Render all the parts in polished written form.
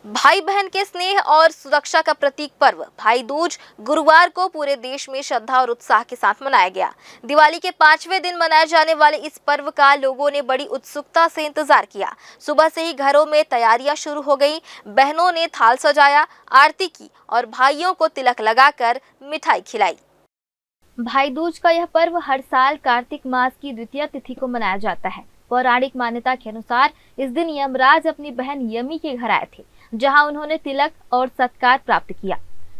भाई बहन के स्नेह और सुरक्षा का प्रतीक पर्व भाई दूज गुरुवार को पूरे देश में श्रद्धा और उत्साह के साथ मनाया गया। दिवाली के 5वें दिन मनाए जाने वाले इस पर्व का लोगों ने बड़ी उत्सुकता से इंतजार किया। सुबह से ही घरों में तैयारियां शुरू हो गई। बहनों ने थाल सजाया, आरती की और भाइयों को तिलक लगाकर मिठाई खिलाई। भाई दूज का यह पर्व हर साल कार्तिक मास की द्वितीय तिथि को मनाया जाता है। पौराणिक मान्यता के अनुसार इस दिन यमराज अपनी बहन यमी के घर आए थे, जहां उन्होंने तिलक और सत्कार प्राप्त किया।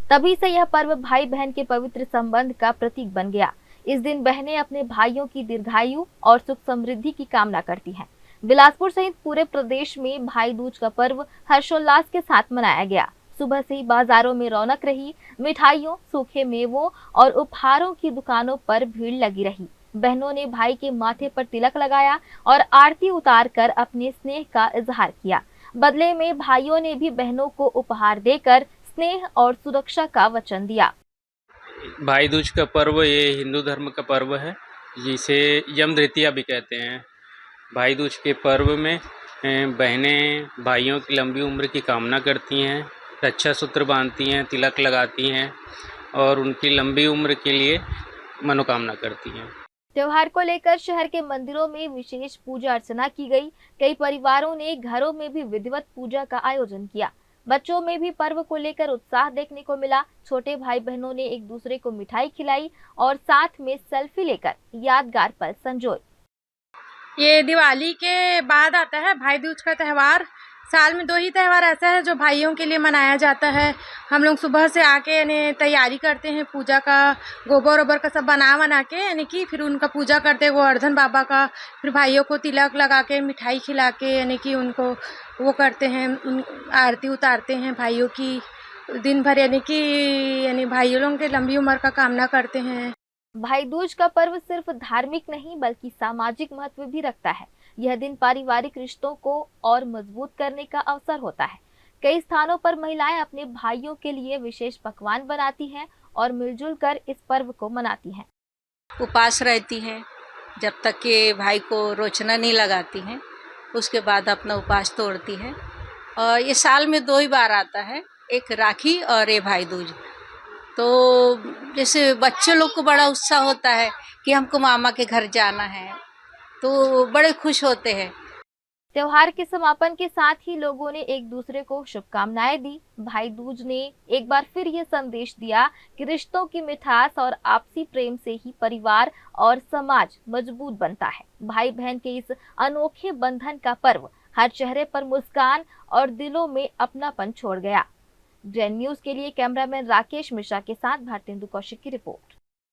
तभी से यह पर्व भाई बहन के पवित्र संबंध का प्रतीक बन गया। इस दिन बहनें अपने भाइयों की दीर्घायु और सुख समृद्धि की कामना करती हैं। बिलासपुर सहित पूरे प्रदेश में भाई दूज का पर्व हर्षोल्लास के साथ मनाया गया। सुबह से ही बाजारों में रौनक रही। मिठाइयों, सूखे मेवों और उपहारों की दुकानों पर भीड़ लगी रही। बहनों ने भाई के माथे पर तिलक लगाया और आरती उतारकर अपने स्नेह का इजहार किया। बदले में भाइयों ने भी बहनों को उपहार देकर स्नेह और सुरक्षा का वचन दिया। भाई दूज का पर्व ये हिंदू धर्म का पर्व है, जिसे यम द्वितीया भी कहते हैं। भाई दूज के पर्व में बहनें भाइयों की लंबी उम्र की कामना करती हैं, रक्षा सूत्र बांधती हैं, तिलक लगाती हैं और उनकी लंबी उम्र के लिए मनोकामना करती हैं। त्योहार को लेकर शहर के मंदिरों में विशेष पूजा अर्चना की गई। कई परिवारों ने घरों में भी विधिवत पूजा का आयोजन किया। बच्चों में भी पर्व को लेकर उत्साह देखने को मिला। छोटे भाई बहनों ने एक दूसरे को मिठाई खिलाई और साथ में सेल्फी लेकर यादगार पल संजोए। ये दिवाली के बाद आता है भाई दूज का त्यौहार। साल में 2 ही त्यौहार ऐसा है जो भाइयों के लिए मनाया जाता है। हम लोग सुबह से आके यानी तैयारी करते हैं पूजा का, गोबर ओबर का सब बना के यानी कि फिर उनका पूजा करते हैं गोवर्धन बाबा का। फिर भाइयों को तिलक लगा के मिठाई खिला के यानी कि उनको वो करते हैं, आरती उतारते हैं भाइयों की। दिन भर यानी भाइयों लोगों के लंबी उम्र का कामना करते हैं। भाई दूज का पर्व सिर्फ धार्मिक नहीं बल्कि सामाजिक महत्व भी रखता है। यह दिन पारिवारिक रिश्तों को और मजबूत करने का अवसर होता है। कई स्थानों पर महिलाएं अपने भाइयों के लिए विशेष पकवान बनाती हैं और मिलजुल कर इस पर्व को मनाती हैं। उपवास रहती हैं जब तक कि भाई को रोचना नहीं लगाती हैं, उसके बाद अपना उपवास तोड़ती है। और ये साल में 2 ही बार आता है, एक राखी और ये भाई दूज। तो जैसे बच्चे लोग को बड़ा उत्साह होता है कि हमको मामा के घर जाना है, तो बड़े खुश होते हैं। त्योहार के समापन के साथ ही लोगों ने एक दूसरे को शुभकामनाएं दी। भाई दूज ने एक बार फिर यह संदेश दिया कि रिश्तों की मिठास और आपसी प्रेम से ही परिवार और समाज मजबूत बनता है। भाई बहन के इस अनोखे बंधन का पर्व हर चेहरे पर मुस्कान और दिलों में अपनापन छोड़ गया। ग्रैंड न्यूज के लिए कैमरामैन राकेश मिश्रा के साथ भारतेंदु कौशिक की रिपोर्ट।